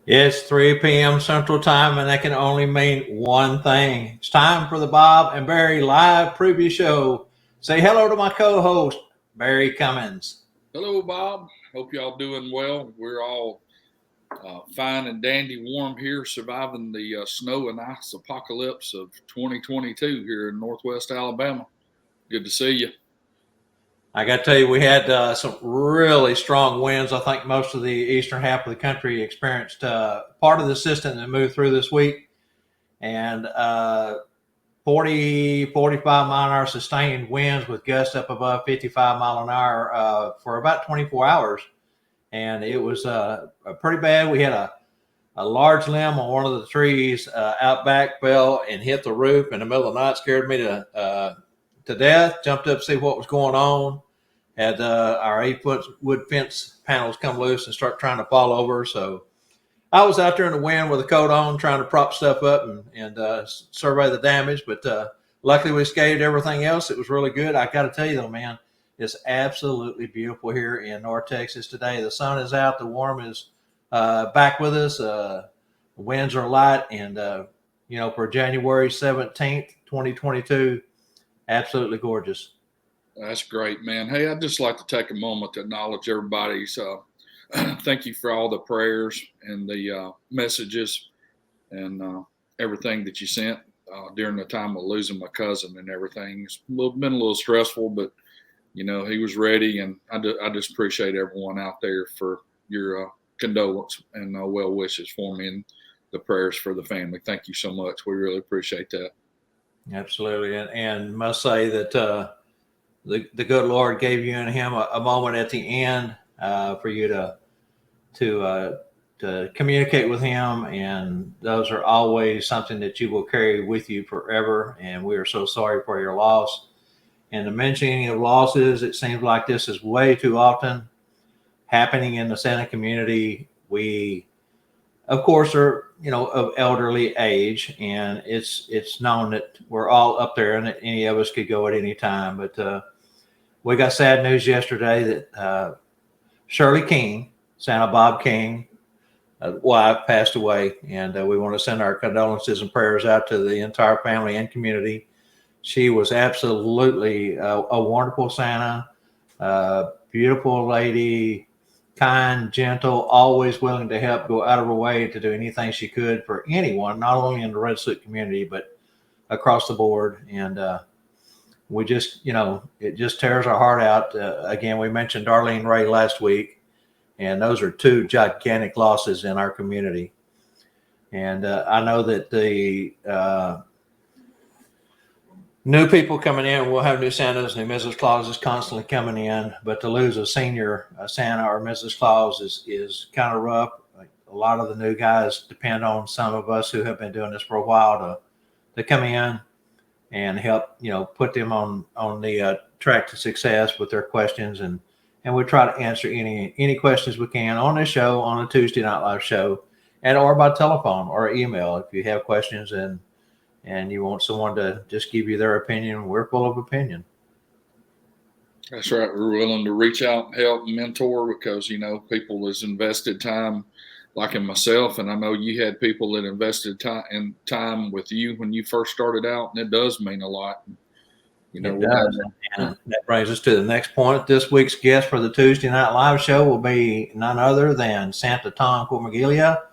It's 3 p.m. Central Time, and that can only mean one thing. It's time for the Bob and Barry live preview show. Say hello to my co host, Barry Cummins. Hello, Bob. Hope y'all doing well. We're all fine and dandy warm here, surviving the snow and ice apocalypse of 2022 here in Northwest Alabama. Good to see you. I got to tell you, we had some really strong winds. I think most of the eastern half of the country experienced part of the system that moved through this week. And 45 mile an hour sustained winds with gusts up above 55 mile an hour for about 24 hours. And it was pretty bad. We had a large limb on one of the trees out back fell and hit the roof in the middle of the night, scared me to death. Jumped up to see what was going on. Had our 8-foot wood fence panels come loose and start trying to fall over. So I was out there in the wind with a coat on, trying to prop stuff up and survey the damage. But luckily, we scathed everything else. It was really good. I got to tell you, though, man, it's absolutely beautiful here in North Texas today. The sun is out. The warm is back with us. The winds are light. And, for January 17th, 2022, absolutely gorgeous. That's great, man. Hey, I'd just like to take a moment to acknowledge everybody's. Thank you for all the prayers and the messages and everything that you sent during the time of losing my cousin and everything. It's been a little stressful, but he was ready, and I just appreciate everyone out there for your condolence and well wishes for me and the prayers for the family. Thank you so much. We really appreciate that. Absolutely. And must say that the good Lord gave you and him a moment at the end for you to communicate with him, and those are always something that you will carry with you forever. And we are so sorry for your loss. And the mentioning of losses, it seems like this is way too often happening in the Santa community. We, of course, are of elderly age, and it's known that we're all up there, and that any of us could go at any time. But we got sad news yesterday that Shirley King, Santa Bob King, wife, passed away, and we want to send our condolences and prayers out to the entire family and community. She was absolutely a wonderful Santa, beautiful lady, kind, gentle, always willing to help, go out of her way to do anything she could for anyone, not only in the Red Soot community, but across the board. And we just, it just tears our heart out. Again, we mentioned Darlene Ray last week, and those are two gigantic losses in our community. And I know that the new people coming in, we'll have new Santas, new Mrs. Clauses constantly coming in, but to lose a senior Santa or Mrs. Claus is kind of rough. Like, a lot of the new guys depend on some of us who have been doing this for a while to come in and help, put them on the track to success with their questions. And we try to answer any questions we can on this show, on a Tuesday Night Live show, and or by telephone or email. If you have questions and you want someone to just give you their opinion, we're full of opinion. That's right. We're willing to reach out and help and mentor because, people has invested time, like in myself, and I know you had people that invested time with you when you first started out, and it does mean a lot. It does. And that brings us to the next point. This week's guest for the Tuesday Night Live show will be none other than Santa Tom Cormiglia,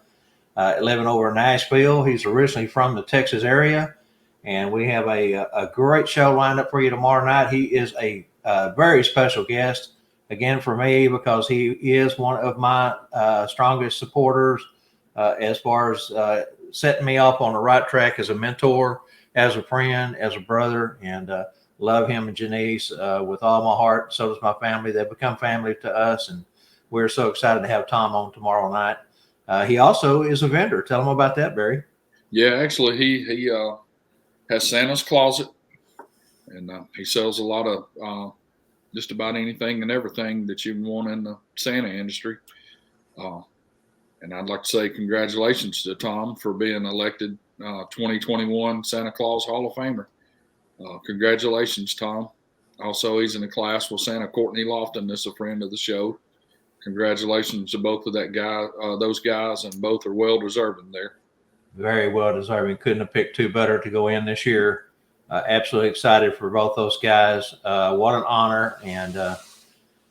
living over in Nashville. He's originally from the Texas area, and we have a great show lined up for you tomorrow night. He is a very special guest, again, for me, because he is one of my strongest supporters as far as setting me off on the right track as a mentor, as a friend, as a brother, and love him and Janice with all my heart. So does my family. They've become family to us, and we're so excited to have Tom on tomorrow night. He also is a vendor. Tell him about that, Barry. Yeah, actually, he has Santa's Closet, and he sells a lot of just about anything and everything that you want in the Santa industry. And I'd like to say congratulations to Tom for being elected 2021 Santa Claus Hall of Famer. Congratulations, Tom. Also, he's in a class with Santa Courtney Lofton, that's a friend of the show. congratulations to both of those guys, and both are well deserving there. Very well deserving. Couldn't have picked two better to go in this year. Absolutely excited for both those guys. What an honor. And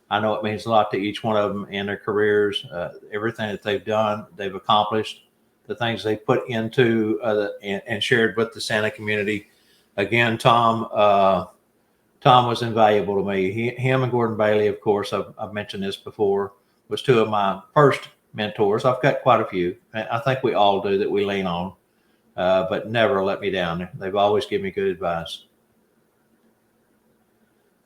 I know it means a lot to each one of them in their careers. Everything that they've done, they've accomplished, the things they put into and shared with the Santa community. Again, Tom was invaluable to me. Him and Gordon Bailey, of course, I've mentioned this before, was two of my first mentors. I've got quite a few. I think we all do that we lean on, but never let me down. They've always given me good advice.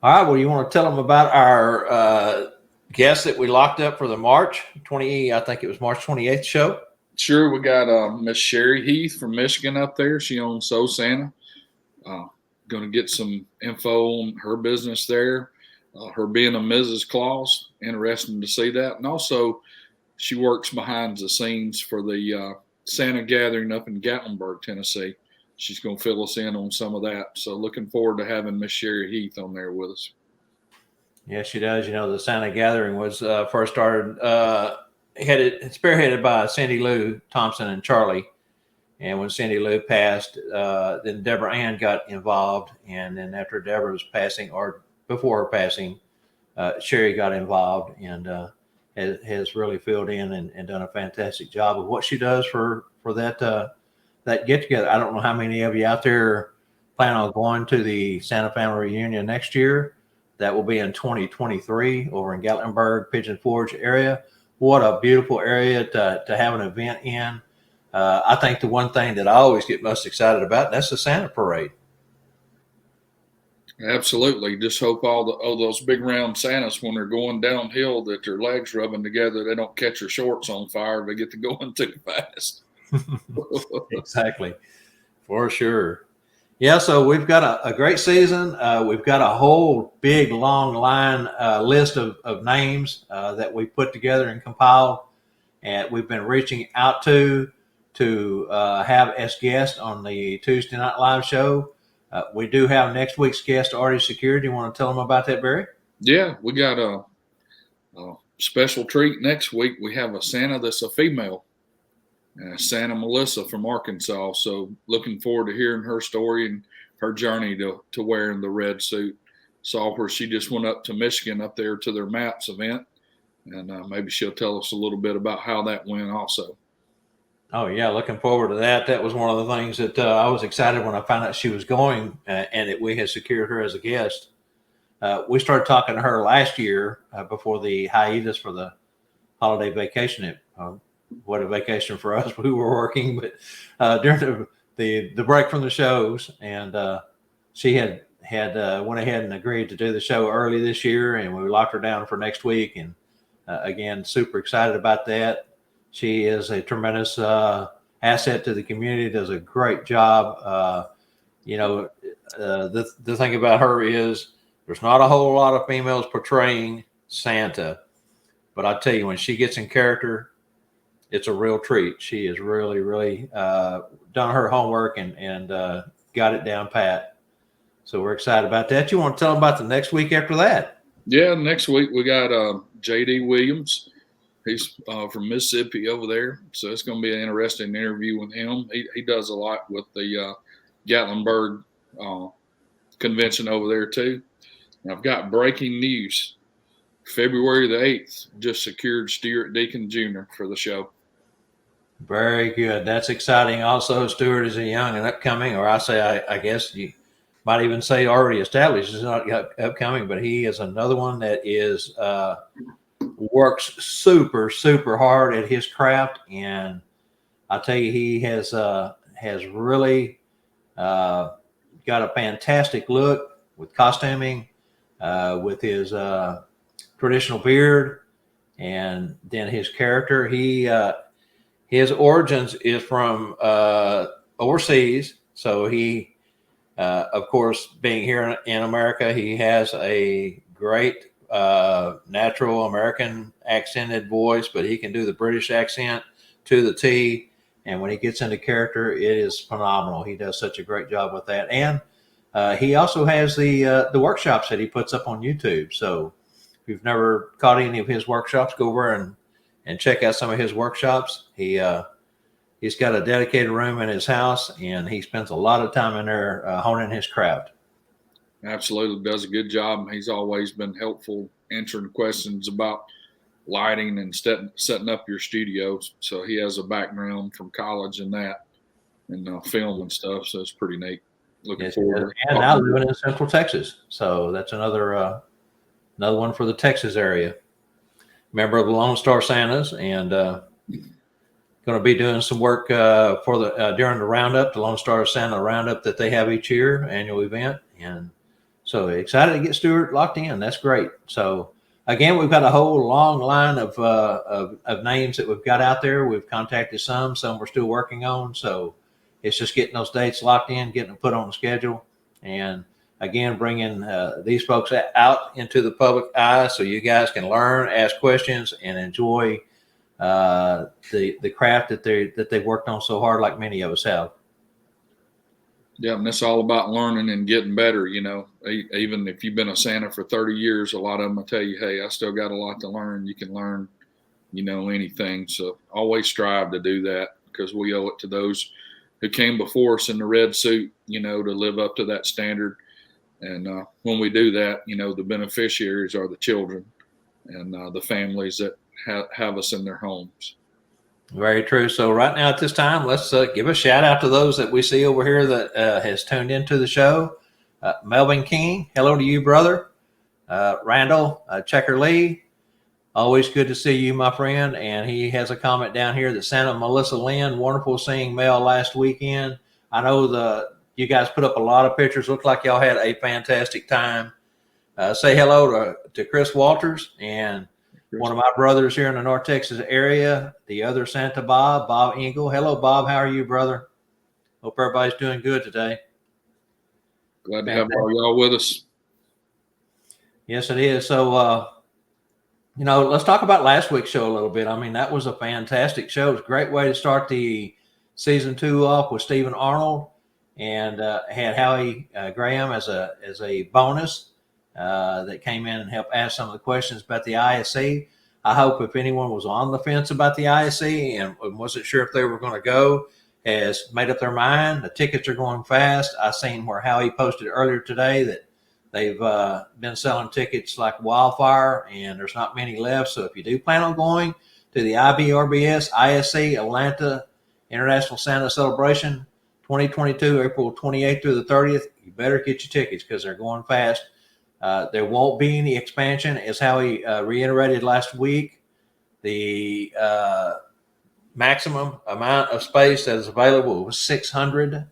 All right. Well, you want to tell them about our guest that we locked up for the March 28th show? Sure. We got Miss Sherry Heath from Michigan up there. She owns So Santa. Going to get some info on her business there. Her being a Mrs. Claus, interesting to see that. And also, she works behind the scenes for the Santa gathering up in Gatlinburg, Tennessee. She's going to fill us in on some of that. So looking forward to having Miss Sherry Heath on there with us. Yes, she does. You know, the Santa gathering was first started, spearheaded by Cindy Lou Thompson and Charlie. And when Cindy Lou passed, then Deborah Ann got involved. And then after Deborah's passing, or before her passing, Sherry got involved and has really filled in and done a fantastic job of what she does for that get together. I don't know how many of you out there plan on going to the Santa Family Reunion next year. That will be in 2023 over in Gatlinburg, Pigeon Forge area. What a beautiful area to have an event in. I think the one thing that I always get most excited about, that's the Santa Parade. Absolutely. Just hope all those big round Santas, when they're going downhill, that their legs rubbing together, they don't catch their shorts on fire. They get to going too fast. Exactly. For sure. Yeah, so we've got a great season. We've got a whole big, long line list of names that we put together and compiled, and we've been reaching out to have as guests on the Tuesday Night Live show. We do have next week's guest already secured. You want to tell them about that, Barry? Yeah, we got a special treat next week. We have a Santa that's a female, Santa Melissa from Arkansas. So looking forward to hearing her story and her journey to wearing the red suit. Saw where she just went up to Michigan up there to their MAPS event, and maybe she'll tell us a little bit about how that went also. Oh, yeah, looking forward to that. That was one of the things that I was excited when I found out she was going and that we had secured her as a guest. We started talking to her last year before the hiatus for the holiday vacation. What a vacation for us. We were working, but during the break from the shows, and she had went ahead and agreed to do the show early this year, and we locked her down for next week. And again, super excited about that. She is a tremendous asset to the community, does a great job. The thing about her is there's not a whole lot of females portraying Santa, but I tell you, when she gets in character, it's a real treat. She has really, really done her homework and got it down pat. So we're excited about that. You want to tell them about the next week after that? Yeah, next week we got J.D. Williams. He's from Mississippi over there, so it's going to be an interesting interview with him. He does a lot with the Gatlinburg convention over there too. And I've got breaking news. February the 8th, just secured Stuart Deacon Jr. for the show. Very good. That's exciting. Also, Stuart is a young and upcoming, or I guess you might even say already established. He's not upcoming, but he is another one that is works super, super hard at his craft. And I tell you, he has really got a fantastic look with costuming, with his traditional beard, and then his character. His origins is from overseas, so he, of course, being here in America, he has a great natural American accented voice, but he can do the British accent to the T. And when he gets into character, it is phenomenal. He does such a great job with that. And he also has the workshops that he puts up on YouTube. So you've never caught any of his workshops, go over and check out some of his workshops. He's got a dedicated room in his house, and he spends a lot of time in there honing his craft. Absolutely, does a good job. He's always been helpful answering questions about lighting and setting up your studios. So he has a background from college in that, and film and stuff. So it's pretty neat. Looking forward. And now living in Central Texas, so that's another one for the Texas area. Member of the Lone Star Santas, and going to be doing some work for the during the roundup, the Lone Star Santa roundup that they have each year, annual event, and so excited to get Stuart locked in. That's great. So again, we've got a whole long line of names that we've got out there. We've contacted some we're still working on. So it's just getting those dates locked in, getting them put on the schedule, and again, bringing these folks out into the public eye so you guys can learn, ask questions, and enjoy the craft that they've worked on so hard, like many of us have. Yeah, and it's all about learning and getting better. Even if you've been a Santa for 30 years, a lot of them will tell you, hey, I still got a lot to learn. You can learn, anything. So always strive to do that, because we owe it to those who came before us in the red suit, to live up to that standard. And when we do that, the beneficiaries are the children and the families that have us in their homes. Very true. So right now at this time, let's give a shout out to those that we see over here that has tuned into the show. Melvin King, hello to you, brother. Randall Checker Lee, always good to see you, my friend. And he has a comment down here that Santa Melissa Lynn, wonderful seeing Mel last weekend. I know you guys put up a lot of pictures. Looked like y'all had a fantastic time. Say hello to Chris Walters and one of my brothers here in the North Texas area, the other Santa Bob Engel. Hello, Bob. How are you, brother? Hope everybody's doing good today. Glad to have all y'all with us. Yes, it is. So, let's talk about last week's show a little bit. I mean, that was a fantastic show. It was a great way to start the season 2 off with Stephen Arnold, and had Howie Graham as a bonus. That came in and helped ask some of the questions about the ISE. I hope if anyone was on the fence about the ISE and wasn't sure if they were going to go, has made up their mind. The tickets are going fast. I seen where Howie posted earlier today that they've been selling tickets like wildfire, and there's not many left. So if you do plan on going to the IBRBS ISE Atlanta International Santa Celebration 2022, April 28th through the 30th, you better get your tickets because they're going fast. There won't be any expansion, as Howie reiterated last week. The maximum amount of space that is available was 600.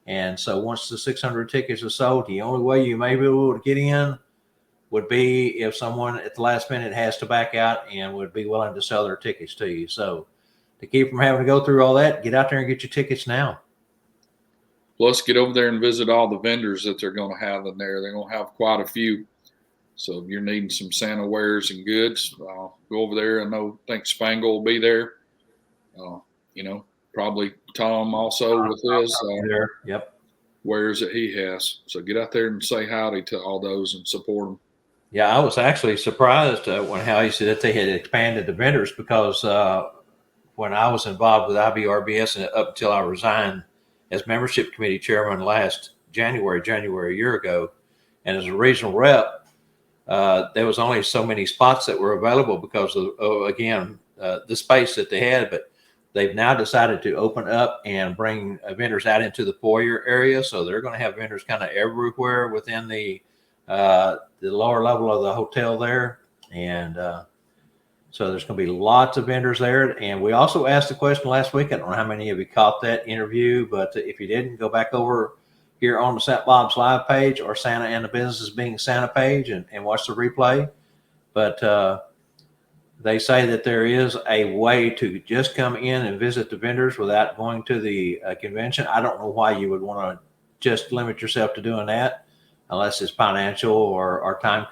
And so once the 600 tickets are sold, the only way you may be able to get in would be if someone at the last minute has to back out and would be willing to sell their tickets to you. So to keep from having to go through all that, get out there and get your tickets now. Plus, get over there and visit all the vendors that they're going to have in there. They're going to have quite a few. So if you're needing some Santa wares and goods, go over there. I think Spangle will be there. Probably Tom also with his wares that he has. So get out there and say howdy to all those and support them. Yeah, I was actually surprised when Howie said that they had expanded the vendors, because when I was involved with IBRBS and up until I resigned as membership committee chairman last January a year ago, and as a regional rep, there was only so many spots that were available because of the space that they had. But they've now decided to open up and bring vendors out into the foyer area, so they're going to have vendors kind of everywhere within the lower level of the hotel there, and so there's going to be lots of vendors there. And we also asked the question last week. I don't know how many of you caught that interview, but if you didn't, go back over here on the St. Bob's Live page or Santa and the Business Being Santa page and watch the replay. But they say that there is a way to just come in and visit the vendors without going to the convention. I don't know why you would want to just limit yourself to doing that unless it's financial or time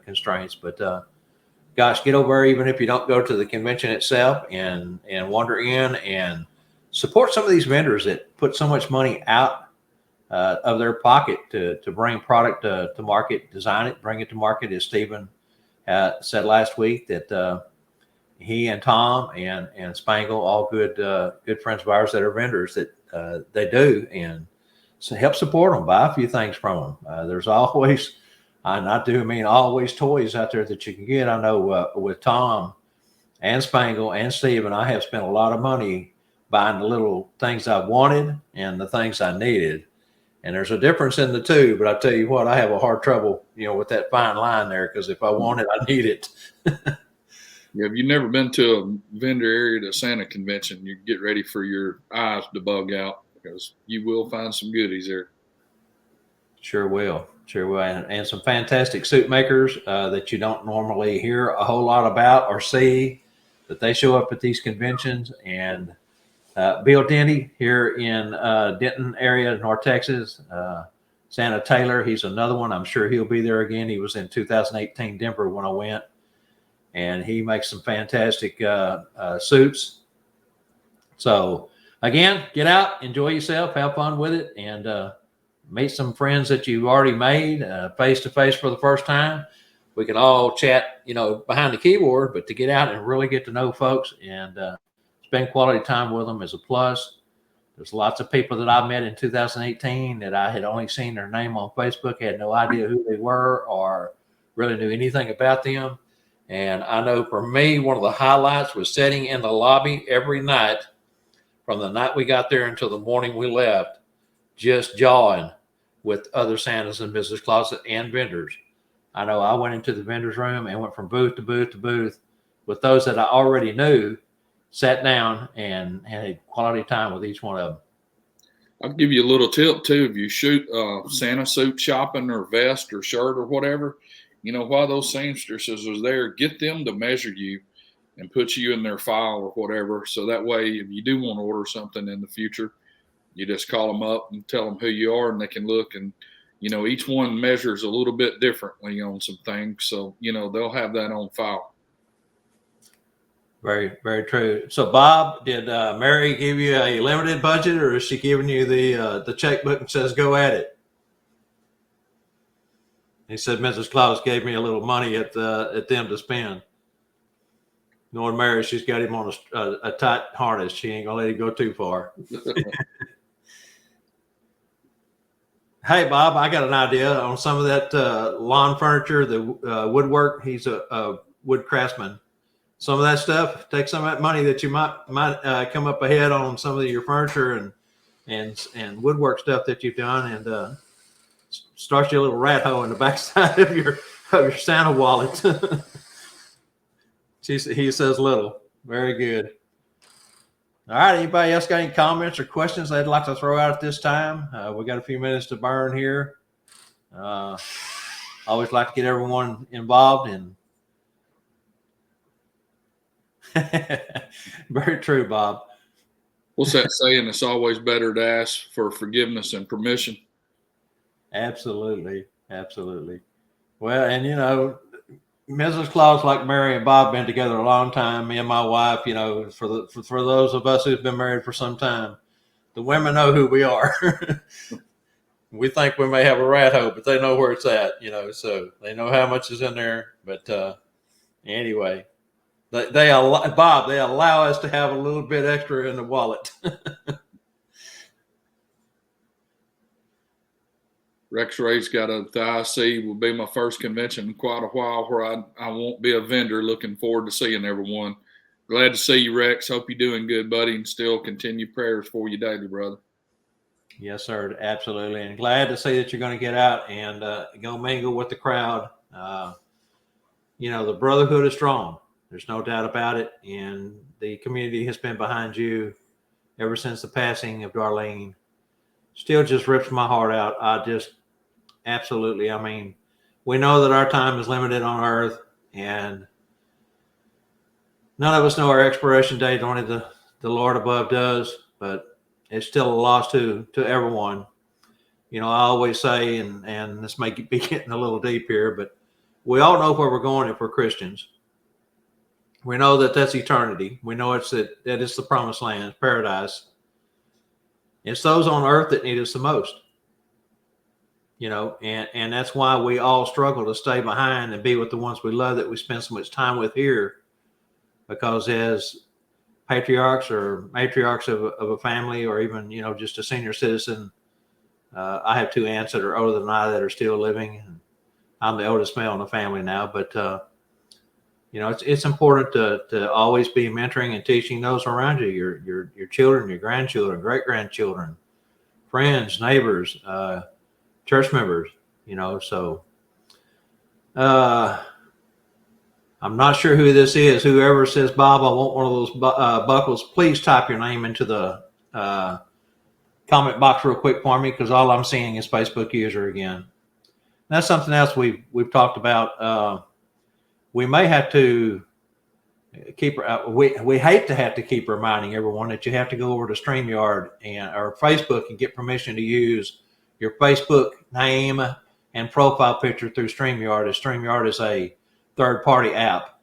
constraints. But gosh, get over there, even if you don't go to the convention itself, and wander in and support some of these vendors that put so much money out of their pocket to bring product to market, design it, bring it to market, as Stephen said last week that he and Tom and Spangle, all good friends of ours that are vendors, that they do and so help support them, buy a few things from them. There's always, I do mean always toys out there that you can get. I know with Tom and Spangle and Steven, I have spent a lot of money buying the little things I wanted and the things I needed. And there's a difference in the two, but I tell you what, I have a hard trouble, with that fine line there, because if I want it, I need it. Yeah, if you've never been to a vendor area to Santa convention, you get ready for your eyes to bug out, because you will find some goodies there. Sure will. And some fantastic suit makers that you don't normally hear a whole lot about or see, that they show up at these conventions. And Bill Denny here in Denton area, North Texas, Santa Taylor, he's another one. I'm sure he'll be there again. He was in 2018 Denver when I went, and he makes some fantastic suits. So again, get out, enjoy yourself, have fun with it, and meet some friends that you've already made face to face for the first time. We can all chat, behind the keyboard, but to get out and really get to know folks and spend quality time with them is a plus. There's lots of people that I met in 2018 that I had only seen their name on Facebook, had no idea who they were or really knew anything about them. And I know for me, one of the highlights was sitting in the lobby every night from the night we got there until the morning we left, just jawing with other Santas and Mrs. Claus and vendors. I know I went into the vendor's room and went from booth to booth to booth with those that I already knew, sat down and had quality time with each one of them. I'll give you a little tip too. If you shoot Santa suit shopping or vest or shirt or whatever, while those seamstresses are there, get them to measure you and put you in their file or whatever. So that way, if you do want to order something in the future, you just call them up and tell them who you are, and they can look. And, each one measures a little bit differently on some things. So, they'll have that on file. Very, very true. So, Bob, did Mary give you a limited budget, or is she giving you the checkbook and says, go at it? He said, Mrs. Claus gave me a little money at them to spend. Knowing Mary, she's got him on a tight harness. She ain't going to let him go too far. Hey, Bob, I got an idea on some of that lawn furniture, the woodwork. He's a wood craftsman. Some of that stuff, take some of that money that you might come up ahead on some of your furniture and woodwork stuff that you've done, and start you a little rat hole in the backside of your Santa wallet. He says little. Very good. All right. Anybody else got any comments or questions they'd like to throw out at this time? We got a few minutes to burn here. Always like to get everyone involved in. Very true, Bob. What's that saying? It's always better to ask for forgiveness and permission. Absolutely. Well, and Mrs. Claus, like Mary and Bob, been together a long time. Me and my wife, for those of us who've been married for some time, the women know who we are. We think we may have a rat hole, but they know where it's at, so they know how much is in there. But anyway, they allow us to have a little bit extra in the wallet. Rex Ray's got the IC will be my first convention in quite a while where I won't be a vendor. Looking forward to seeing everyone. Glad to see you, Rex. Hope you're doing good, buddy, and still continue prayers for you daily, brother. Yes, sir. Absolutely. And glad to see that you're going to get out and go mingle with the crowd. The brotherhood is strong. There's no doubt about it. And the community has been behind you ever since the passing of Darlene. Still just rips my heart out. Absolutely. I mean, we know that our time is limited on earth, and none of us know our expiration date. Only the Lord above does, but it's still a loss to everyone. I always say, and this may be getting a little deep here, but we all know where we're going if we're Christians. We know that that's eternity. We know that it's the promised land, paradise. It's those on earth that need us the most. and that's why we all struggle to stay behind and be with the ones we love that we spend so much time with here, because as patriarchs or matriarchs of a family, or even, just a senior citizen, I have two aunts that are older than I that are still living. And I'm the oldest male in the family now, but it's important to always be mentoring and teaching those around you, your children, your grandchildren, great grandchildren, friends, neighbors, church members. So I'm not sure who this is. Whoever says, Bob, I want one of those buckles, please type your name into the comment box real quick for me, because all I'm seeing is Facebook user again. That's something else we've talked about. We may have to keep. We hate to have to keep reminding everyone that you have to go over to StreamYard or Facebook and get permission to use your Facebook name and profile picture through StreamYard. As StreamYard is a third-party app,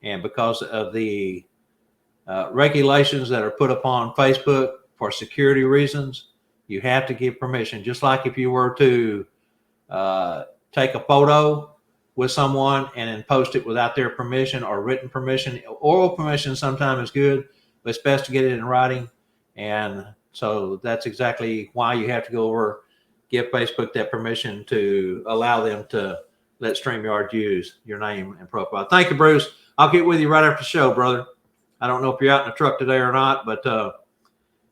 and because of the regulations that are put upon Facebook for security reasons, you have to give permission. Just like if you were to take a photo with someone and then post it without their permission or written permission. Oral permission sometimes is good, but it's best to get it in writing. And so that's exactly why you have to go over, give Facebook that permission to allow them to let StreamYard use your name and profile. Thank you, Bruce. I'll get with you right after the show, brother. I don't know if you're out in the truck today or not, but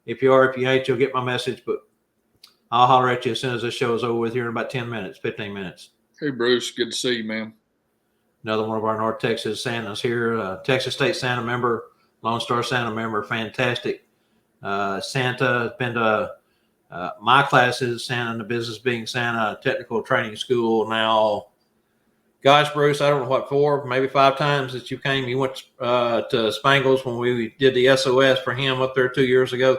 if you are, if you ain't, you'll get my message. But I'll holler at you as soon as this show is over with here in about 10 minutes, 15 minutes. Hey, Bruce. Good to see you, man. Another one of our North Texas Santas here. Texas State Santa member, Lone Star Santa member, fantastic. Santa has been to my classes, Santa in the Business Being Santa, technical training school now. Gosh, Bruce, I don't know what, 4, maybe 5 times that you came. You went to Spangles when we did the SOS for him up there 3 years ago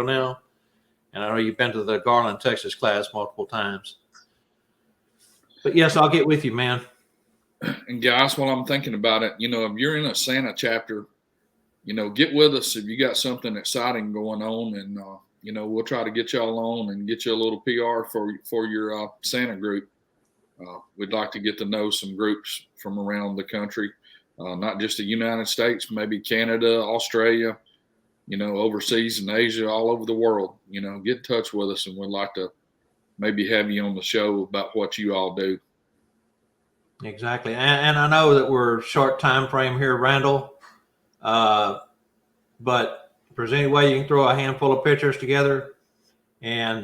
now. And I know you've been to the Garland, Texas class multiple times. But yes, I'll get with you, man. And guys, while I'm thinking about it, if you're in a Santa chapter, get with us if you got something exciting going on, and we'll try to get y'all on and get you a little PR for your Santa group. We'd like to get to know some groups from around the country, not just the United States, maybe Canada, Australia, overseas in Asia, all over the world. Get in touch with us, and we'd like to maybe have you on the show about what you all do. Exactly. And I know that we're short time frame here, Randall, but if there's any way you can throw a handful of pictures together and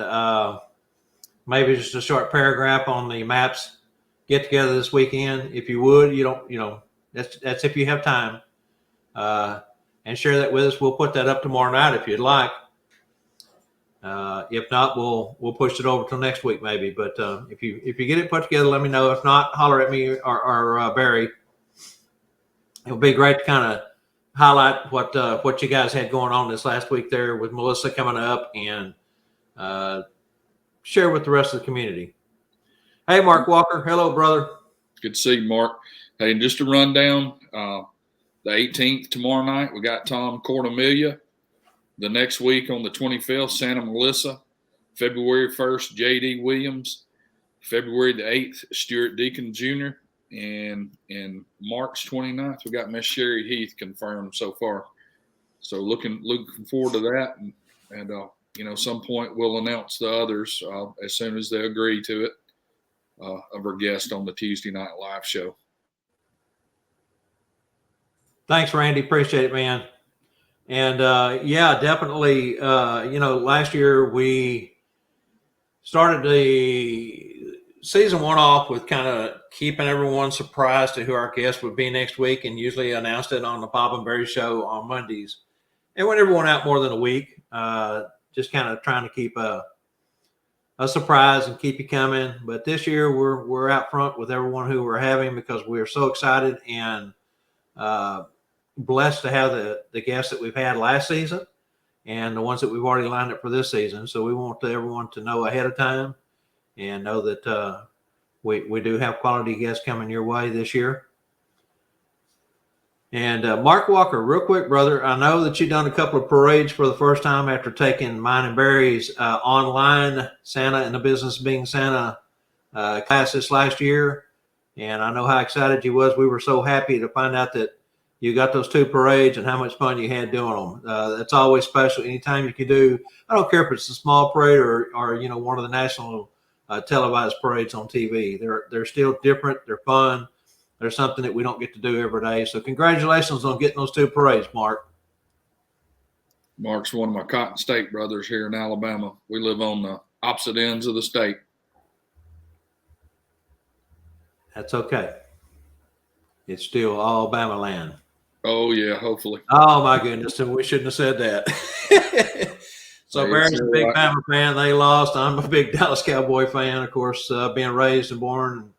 maybe just a short paragraph on the maps, get together this weekend, if you would. That's if you have time, and share that with us. We'll put that up tomorrow night if you'd like. If not, we'll push it over till next week maybe. But if you get it put together, let me know. If not, holler at me or Barry. It'll be great to kind of highlight what you guys had going on this last week there with Melissa coming up, and share with the rest of the community. Hey, Mark Walker. Hello, brother. Good to see you, Mark. Hey, and just to run down, the 18th tomorrow night, we got Tom Cordemelia. The next week on the 25th, Santa Melissa. February 1st, J.D. Williams. February the 8th, Stuart Deacon Jr. And March 29th, we got Miss Sherry Heath confirmed so far. So looking forward to that. And some point we'll announce the others as soon as they agree to it, of our guest on the Tuesday night live show. Thanks, Randy. Appreciate it, man. And definitely, last year we started the season 1 off with kind of keeping everyone surprised to who our guest would be next week, and usually announced it on the Bob and Barry show on Mondays. And went everyone out more than a week, just kind of trying to keep a surprise and keep you coming. But this year we're out front with everyone who we're having, because we're so excited and blessed to have the guests that we've had last season and the ones that we've already lined up for this season. So we want everyone to know ahead of time and know that we do have quality guests coming your way this year. And Mark Walker, real quick, brother, I know that you've done a couple of parades for the first time after taking mine and Barry's online Santa in the Business Being Santa class this last year, and I know how excited you was. We were so happy to find out that you got those 2 parades and how much fun you had doing them. That's always special. Anytime you can do, I don't care if it's a small parade or one of the national televised parades on TV. They're still different. They're fun. They're something that we don't get to do every day. So congratulations on getting those 2 parades, Mark. Mark's one of my Cotton State brothers here in Alabama. We live on the opposite ends of the state. That's okay. It's still Alabama land. Oh, yeah, hopefully. Oh, my goodness. We shouldn't have said that. So Barry's a big Bama fan. They lost. I'm a big Dallas Cowboy fan. Of course, being raised and born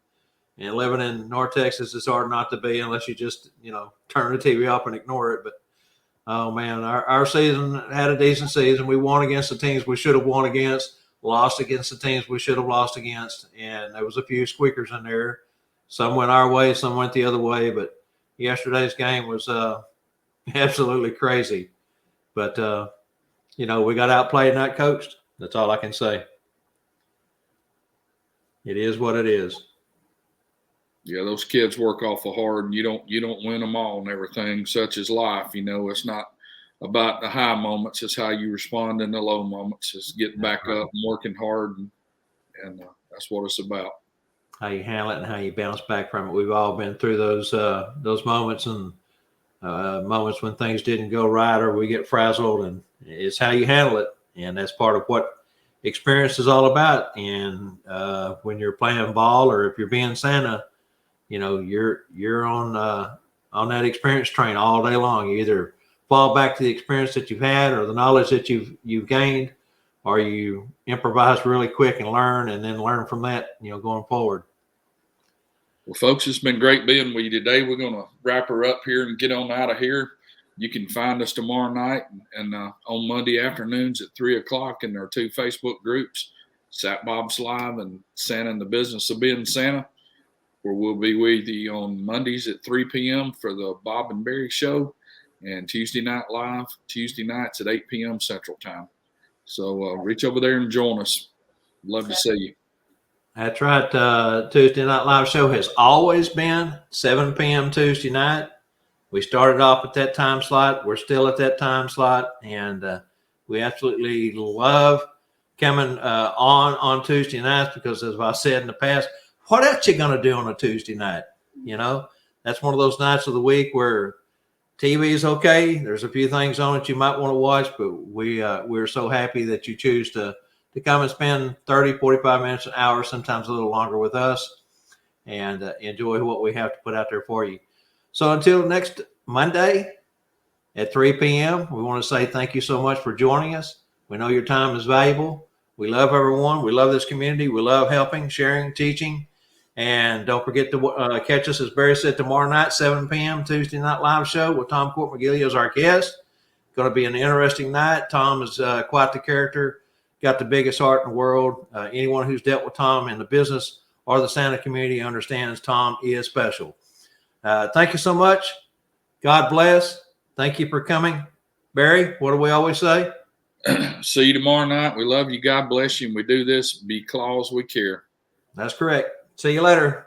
and living in North Texas, it's hard not to be unless you just, turn the TV off and ignore it. But, oh, man, our season had a decent season. We won against the teams we should have won against, lost against the teams we should have lost against, and there was a few squeakers in there. Some went our way, some went the other way, but yesterday's game was absolutely crazy. But, we got outplayed and outcoached. That's all I can say. It is what it is. Yeah, those kids work awful hard, and you don't win them all and everything. Such is life. It's not about the high moments. It's how you respond in the low moments. It's getting back up and working hard, and that's what it's about. How you handle it and how you bounce back from it. We've all been through those moments and moments when things didn't go right or we get frazzled, and it's how you handle it. And that's part of what experience is all about. And when you're playing ball or if you're being Santa, you're on that experience train all day long. You either fall back to the experience that you've had or the knowledge that you've gained, or you improvise really quick and learn, and then learn from that, going forward. Well, folks, it's been great being with you today. We're going to wrap her up here and get on out of here. You can find us tomorrow night and on Monday afternoons at 3:00 in our 2 Facebook groups, Sat Bob's Live and Santa and the Business of Being Santa, where we'll be with you on Mondays at 3 p.m. for the Bob and Barry Show, and Tuesday Night Live, Tuesday nights at 8 p.m. Central Time. So reach over there and join us. Love to see you. That's right. Tuesday Night Live show has always been 7 p.m. Tuesday night. We started off at that time slot. We're still at that time slot, and we absolutely love coming on Tuesday nights because, as I said in the past, what else you going to do on a Tuesday night? That's one of those nights of the week where TV is okay. There's a few things on it you might want to watch, but we're so happy that you choose to come and spend 30, 45 minutes, an hour, sometimes a little longer with us, and enjoy what we have to put out there for you. So until next Monday at 3 p.m., we want to say thank you so much for joining us. We know your time is valuable. We love everyone. We love this community. We love helping, sharing, teaching. And don't forget to catch us, as Barry said, tomorrow night, 7 p.m., Tuesday Night Live show with Tom Court McGillia as our guest. Going to be an interesting night. Tom is quite the character, got the biggest heart in the world. Anyone who's dealt with Tom in the business or the Santa community understands Tom is special. Thank you so much. God bless. Thank you for coming. Barry, what do we always say? See you tomorrow night. We love you. God bless you. And we do this because we care. That's correct. See you later.